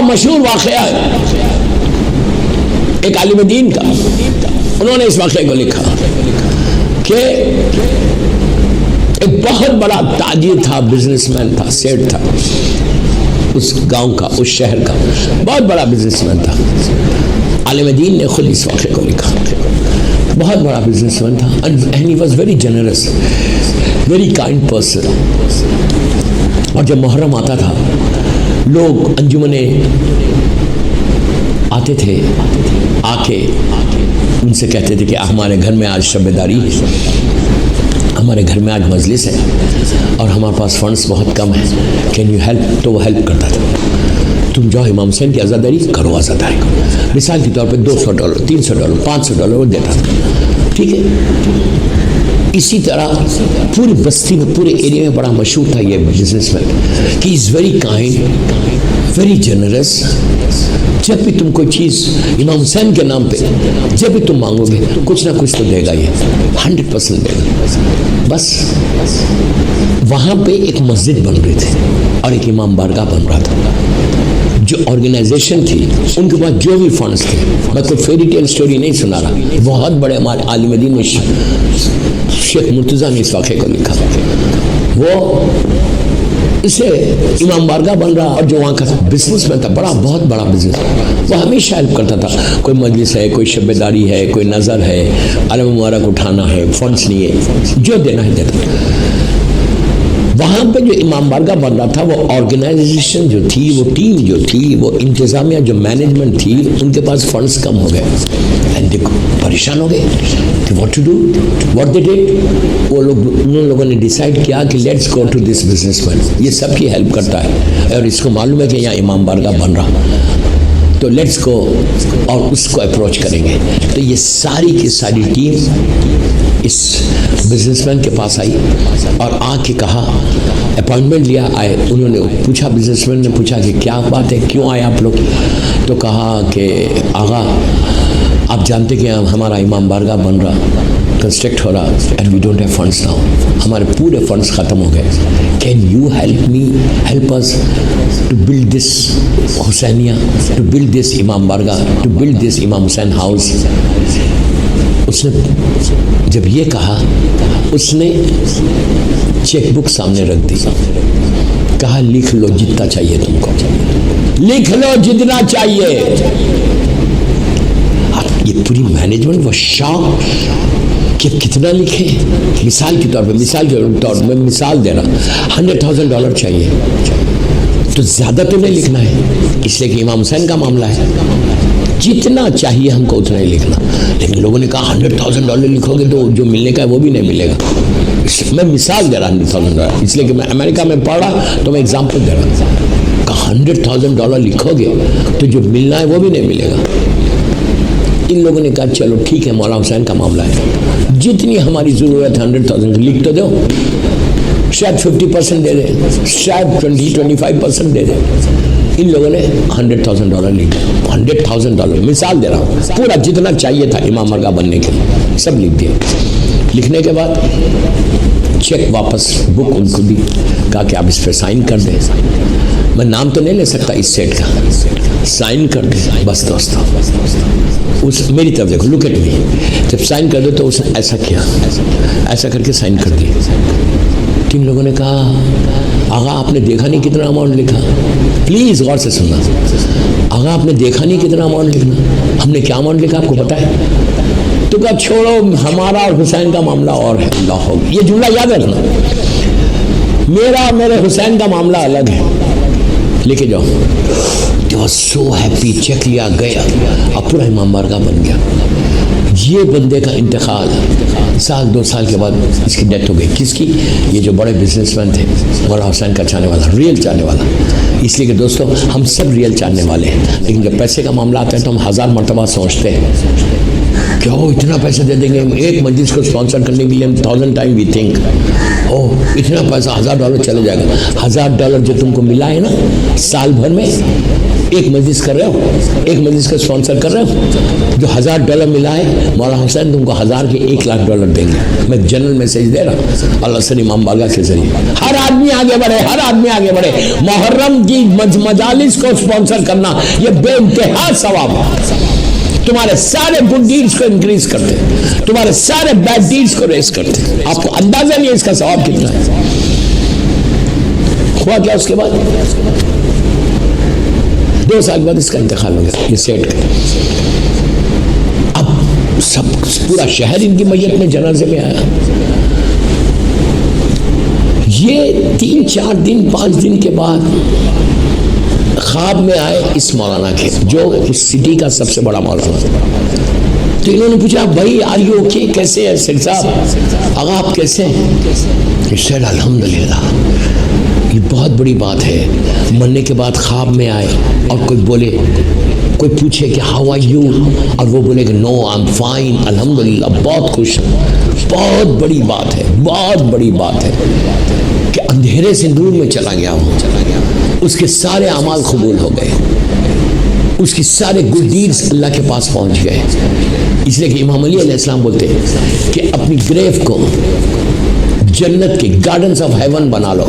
مشہور واقعہ ہے ایک عالم دین کا، انہوں نے اس واقعے کو لکھا کہ ایک بہت بڑا تاجر تھا، بزنس مین تھا، سیٹ تھا اس گاؤں کا، اس شہر کا، بہت بڑا بزنس مین تھا۔ عالم دین نے خود اس واقعے کو لکھا، بہت بڑا بزنس مین تھا and he was very generous, very kind person۔ اور جب محرم آتا تھا لوگ انجمنیں آتے تھے، آ کے ان سے کہتے تھے کہ ہمارے گھر میں آج شب داری ہے، ہمارے گھر میں آج مجلس ہے اور ہمارے پاس فنڈس بہت کم ہیں، کین یو ہیلپ؟ تو وہ ہیلپ کرتا تھا، تم جاؤ امام حسین کی عزاداری کرو، عزاداری کرو، مثال کے طور پہ $200 $300 $500 وہ دیتا تھا، ٹھیک ہے۔ اسی طرح پوری بستی میں، پورے ایریا میں بڑا مشہور تھا یہ بزنس مین کہ is very kind, very generous. جب بھی تم کوئی چیز امام حسین کے نام پہ جب بھی تم مانگو گے کچھ نہ کچھ تو دے گا، یہ 100% دے گا۔ بس وہاں پہ ایک مسجد بن رہی تھی اور ایک امام بارگاہ بن رہا تھا۔ جو آرگنائزیشن تھی ان کے پاس جو بھی فنڈس تھے، میں کوئی فیری ٹیل سٹوری نہیں سنا رہا، بہت بڑے ہمارے عالم دین نے شیخ مرتضیٰ نے اس واقعے کو لکھا، وہ اسے امام بارگاہ بن رہا اور جو وہاں کا بزنس مین تھا، بہت بڑا بزنس، وہ ہمیشہ ہیلپ کرتا تھا، کوئی مجلس ہے، کوئی شب داری ہے، کوئی نظر ہے، علم مبارک اٹھانا ہے، فنڈس نہیں ہے، جو دینا ہے دیتا۔ وہاں پہ جو امام بارگاہ بن رہا تھا، وہ آرگنائزیشن جو تھی، وہ ٹیم جو تھی، وہ انتظامیہ جو مینجمنٹ تھی، ان کے پاس فنڈس کم ہو گئے، دیکھو پریشان ہو گئے کہ what to do, what they did. ان لوگوں نے ڈیسائیڈ کیا کہ let's go to this businessman, یہ سب کی ہیلپ کرتا ہے اور اس کو معلوم ہے کہ یہاں امام بارگاہ بن رہا، تو لیٹس گو اور اس کو اپروچ کریں گے۔ تو یہ ساری کی ساری ٹیم اس بزنس مین کے پاس آئی اور آ کے کہا، اپوائنٹمنٹ لیا، آئے، انہوں نے پوچھا، بزنس مین نے پوچھا کہ کیا بات ہے، کیوں آئے آپ لوگ؟ تو کہا کہ آغا آپ جانتے کہ ہمارا امام بارگاہ بن رہا، کنسٹرکٹ ہو رہا، and we don't have funds now, ہمارے پورے فنڈس ختم ہو گئے، can you help me, help us to build this حسینیہ، ٹو بلڈ دس امام بارگاہ، ٹو بلڈ دس امام حسین ہاؤس۔ اس نے جب یہ کہا، اس نے چیک بک سامنے رکھ دی، کہا لکھ لو جتنا چاہیے تم کو، لکھ لو جتنا چاہیے۔ یہ پوری مینجمنٹ وہ شاک کہ کتنا لکھے۔ مثال کے طور پہ میں مثال دے رہا، $100,000 چاہیے، تو زیادہ تو نہیں لکھنا ہے، اس لیے کہ امام حسین کا معاملہ ہے، جتنا چاہیے ہم کو اتنا ہی لکھنا۔ لیکن لوگوں نے کہا $100,000 لکھو گے تو جو ملنے کا ہے وہ بھی نہیں ملے گا۔ میں مثال دے رہا $100,000، اس لیے کہ میں امریکہ میں پڑھ رہا تو میں اگزامپل دے رہا، کہا $100,000 لکھو گے تو جو ملنا ہے وہ بھی نہیں ملے گا۔ ان لوگوں نے کہا چلو ٹھیک ہے، مولانا حسین کا معاملہ ہے، جتنی ہماری ضرورت ہے 100,000 لکھ تو دو، شاید 50% دے دیں، شاید 20-25% دے دیں۔ ان لوگوں نے $100,000 لکھ دیا، $100,000 مثال دے رہا ہوں، پورا جتنا چاہیے تھا امام بارگاہ بننے کے لیے سب لکھ دیا۔ لکھنے کے بعد چیک واپس بک ان کو دی، کہا کہ آپ اس پہ سائن کر دیں، میں نام تو نہیں لے سکتا اس سیٹ کا، سائن کر دیں بس دوستو۔ اس میری طرف دیکھو، لک ایٹ می، جب سائن کر دو تو اس نے ایسا کیا، ایسا کر کے سائن کر دی۔ تین لوگوں نے کہا آغا آپ نے دیکھا نہیں کتنا اماؤنٹ لکھا، پلیز غور سے سننا، آغا آپ نے دیکھا نہیں کتنا اماؤنٹ لکھنا، ہم نے کیا اماؤنٹ لکھا آپ کو پتا ہے؟ تو کہا چھوڑو، ہمارا اور حسین کا معاملہ اور ہے، اللہ ہو، یہ جملہ یاد رکھنا، میرا اور میرے حسین کا معاملہ الگ ہے، لے کے جاؤ۔ They were so happy، check لیا گیا، اب پورا امام بارگاہ بن گیا۔ یہ بندے کا انتقال 1-2 سال کے بعد اس کی ڈیتھ ہو گئی۔ کس کی؟ یہ جو بڑے بزنس مین تھے، مولانا حسین کا چاہنے والا، ریئل چاہنے والا۔ اس لیے کہ دوستو ہم سب ریئل چاہنے والے ہیں، لیکن جب پیسے کا معاملہ آتا ہے تو ہم 1000 مرتبہ سوچتے ہیں کہ او اتنا پیسہ دے دیں گے، ایک مجلس کو اسپانسر کرنے کے لیے ہم 1000 ٹائم وی تھنک، او اتنا پیسہ $1000 چلے جائے گا۔ $1000 جو تم کو ملا ہے نا سال بھر میں، ایک مجلس کر رہے ہو, ایک مجلس کا اسپانسر کر رہے ہو, جو $1000 ملا ہے مولانا حسین تم کو 1000 کے $1,00,000 دیں گے. میں جنرل میسج دے رہا ہوں اللہ سر امام باغا کے ذریعے. ہر آدمی آگے بڑھے, ہر آدمی آگے بڑھے. محرم کی مجالس کو اسپانسر کرنا یہ بے انتہا ثواب ہے. تمہارے سارے گڈ ڈیڈز کو انکریز کرتے, تمہارے سارے بیڈ ڈیڈز کو ریز کرتے. آپ کو اندازہ نہیں ہے اس کا ثواب کتنا ہے. ہوا کیا اس کے بعد 2 سال بعد اس کا انتقال ہو گیا. یہ سیٹ کر, اب سب پورا شہر ان کی میت میں جنازے میں آیا. یہ 3-4 دن 5 دن کے بعد خواب میں آئے اس مولانا کے, جو اس سٹی کا سب سے بڑا مولانا. تو انہوں نے پوچھا بھائی آر یو اوکے, کیسے ہیں سیٹ صاحب, آغا آپ کیسے ہیں؟ سیٹ الحمدللہ. یہ بہت بڑی بات ہے, مرنے کے بعد خواب میں آئے اور کوئی بولے, کوئی پوچھے کہ ہاؤ آر یو, اور وہ بولے کہ نو آئی ایم فائن الحمدللہ, بہت خوش. بہت بڑی بات ہے, بہت بڑی بات ہے کہ اندھیرے سے نور میں چلا گیا ہوں. اس کے سارے اعمال قبول ہو گئے, اس کی سارے گڈ ڈیڈز اللہ کے پاس پہنچ گئے. اس لیے کہ امام علی علیہ السلام بولتے ہیں کہ اپنی گریو کو جنت کے گارڈنز آف ہیون بنا لو,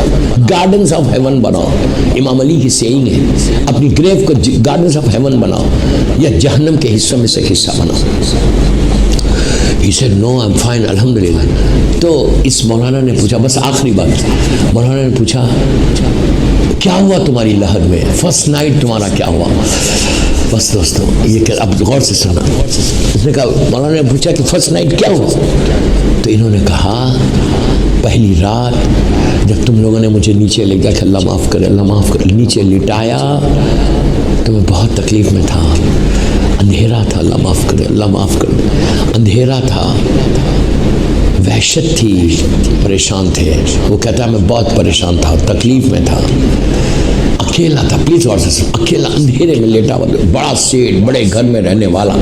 گارڈنز آف ہیون بناؤ. امام علی کی سیئنگ ہے, اپنی گریو کو گارڈنز آف ہیون بناؤ یا جہنم کے حصوں میں سے حصہ بناؤ. He said no I'm fine الحمدللہ. تو اس مولانا نے پوچھا, بس آخری بات, مولانا نے پوچھا کیا ہوا تمہاری لحد میں, فرسٹ نائٹ تمہارا کیا ہوا؟ بس دوستو یہ کہ اب غور سے سنا. اس نے کہا, مولانا نے پوچھا کہ فرسٹ نائٹ کیا ہوا؟ تو انہوں نے کہا پہلی رات جب تم لوگوں نے مجھے نیچے لے گیا کہ اللہ معاف کرے اللہ معاف کرے, نیچے لٹایا تو میں بہت تکلیف میں تھا, اندھیرا تھا, اللہ معاف کرے اللہ معاف کرے, اندھیرا تھا, وحشت تھی, پریشان تھے. وہ کہتا ہے میں بہت پریشان تھا, تکلیف میں تھا, اکیلا تھا. پلیز غور سے سن, اکیلا اندھیرے میں لیٹا ہوا, بڑا سیٹ, بڑے گھر میں رہنے والا.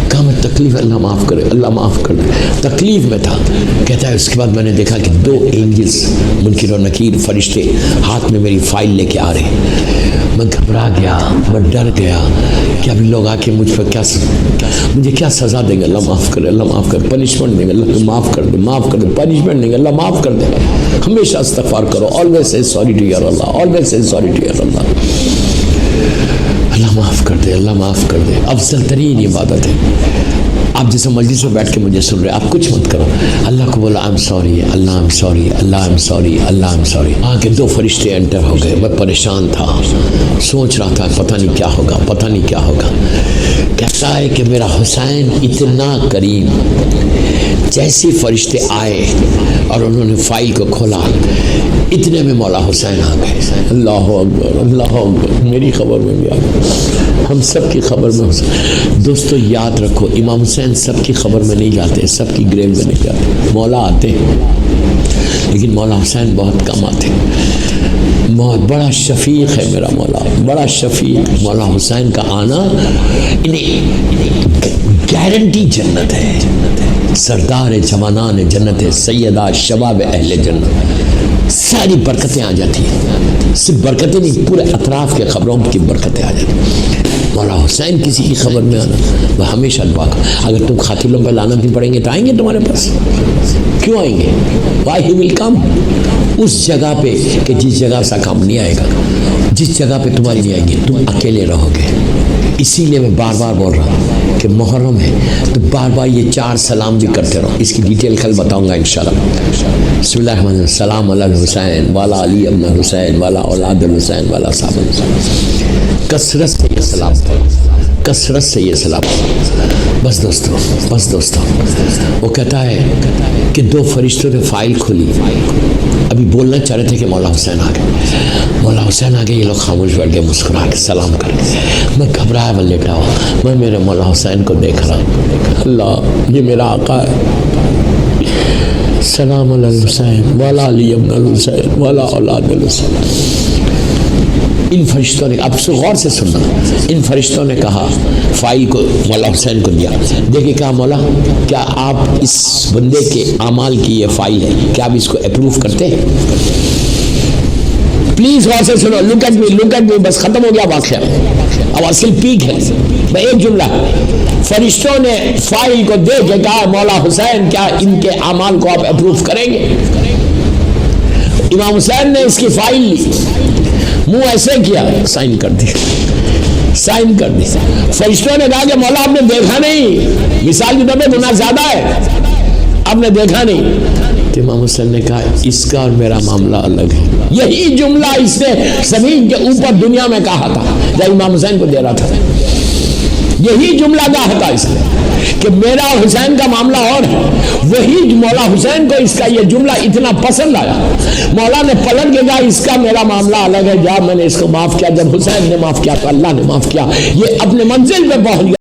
کہا میں تکلیف, اللہ معاف کرے اللہ معاف کر دے, تکلیف میں تھا. کہتا ہے اس کے بعد میں نے دیکھا کہ 2 اینجلز منکر و نکیر فرشتے ہاتھ میں میری فائل لے کے آ رہے. میں گھبرا گیا, میں ڈر گیا کہ ابھی لوگ آ کے مجھ پر مجھے کیا سزا دیں گے. اللہ معاف کرے اللہ معاف کرے, پنشمنٹ دیں گے, اللہ معاف کر دے معاف کر دے, پنشمنٹ دیں گے, اللہ معاف کر دے. ہمیشہ استغفار کرو, always say sorry to your Allah, always say sorry to your Allah. اللہ معاف کر دے اللہ معاف کر دے. افضل ترین عبادت ہے. آپ جیسے مجلس میں بیٹھ کے مجھے سن رہے, آپ کچھ مت کرو, اللہ کو بولا I'm sorry, Allah I'm sorry, Allah I'm sorry, Allah I'm sorry. آگے 2 فرشتے انٹر ہو گئے. میں پریشان تھا, سوچ رہا تھا پتہ نہیں کیا ہوگا, پتہ نہیں کیا ہوگا. کہتا ہے کہ میرا حسین اتنا کریم, جیسے فرشتے آئے اور انہوں نے فائل کو کھولا, اتنے میں مولا حسین آ گئے. اللہ اکبر اللہ اکبر. میری خبر میں بھی آ گئے, ہم سب کی خبر میں حسین. دوستو یاد رکھو, امام حسین سب کی خبر میں نہیں جاتے, سب کی گریو میں نہیں جاتے. مولا آتے ہیں لیکن مولا حسین بہت کم آتے. بہت بڑا شفیق ہے میرا مولا, بڑا شفیق. مولا حسین کا آنا انہیں گارنٹی جنت ہے. سردار جوانان جنت ہے, سیدہ شباب اہل جنت, ساری برکتیں آ جاتی ہیں. صرف برکتیں نہیں, پورے اطراف کے خبروں کی برکتیں آ جاتی ہیں. مولا حسین کسی کی خبر میں آنا, وہ ہمیشہ دعا کر. اگر تم قاتلوں پہ لعنت بھی پڑیں گے تو آئیں گے تمہارے پاس. کیوں آئیں گے؟ وائی ہی ول کم. اس جگہ پہ کہ جس جگہ سا کام نہیں آئے گا, جس جگہ پہ تمہاری نہیں آئیں گے, تم اکیلے رہو گے. اسی لیے میں بار بار بول رہا ہوں کہ محرم ہے تو بار بار یہ 4 سلام بھی کرتے رہو. اس کی ڈیٹیل کل بتاؤں گا انشاءاللہ. بسم اللہ الرحمن الرحیم. سلام علی الحسین والا علی ابن الحسین والا اولاد الحسین والا صاحب الحسین. کثرت سے یہ سلام, کثرت سے یہ سلام. بس دوستو, بس دوستو. وہ کہتا ہے کہ 2 فرشتوں نے فائل کھولی, ابھی بولنا چاہ رہے تھے کہ مولا حسین آ گئے. مولا حسین آ گئے, یہ لوگ خاموش بیٹھ گئے, مسکرا کے سلام کر کے. میں گھبرایا, میں لیٹا ہوا, میں میرے مولا حسین کو دیکھ رہا ہوں. اللہ یہ میرا آقا ہے. سلام علی الحسین والا علی ابن الحسین والا اولاد الحسین. ان فرشتوں نے, اب غور سے سننا, ان فرشتوں نے کہا فائل کو مولا حسین کو دیا. دیکھیں کہا مولا کیا آپ اس بندے کے اعمال کی یہ فائل ہے, کیا آپ اس کو اپروو کرتے ہیں؟ پلیز غور سے سنو. Look at me. بس ختم ہو گیا واقعہ. اب اصل پیک ہے. میں ایک جملہ, فرشتوں نے فائل کو دے کے کہا مولا حسین کیا ان کے اعمال کو آپ اپروو کریں گے؟ امام حسین نے اس کی فائل لی, منہ ایسے کیا, سائن کر دی. فرشتوں نے کہا کہ مولا آپ نے دیکھا نہیں, مثال کے طور پہ گناہ زیادہ ہے, آپ نے دیکھا نہیں. تو امام حسین نے کہا اس کا اور میرا معاملہ الگ ہے. یہی جملہ اس نے زمین کے اوپر دنیا میں کہا تھا جب امام حسین کو دے رہا تھا. یہی جملہ کہا تھا اس نے کہ میرا اور حسین کا معاملہ اور ہے. وہی مولا حسین کو اس کا یہ جملہ اتنا پسند آیا, مولا نے پلٹ کے کہا اس کا میرا معاملہ الگ ہے, جا میں نے اس کو معاف کیا. جب حسین نے معاف کیا تو اللہ نے معاف کیا. یہ اپنے منزل پہ پہنچ گیا.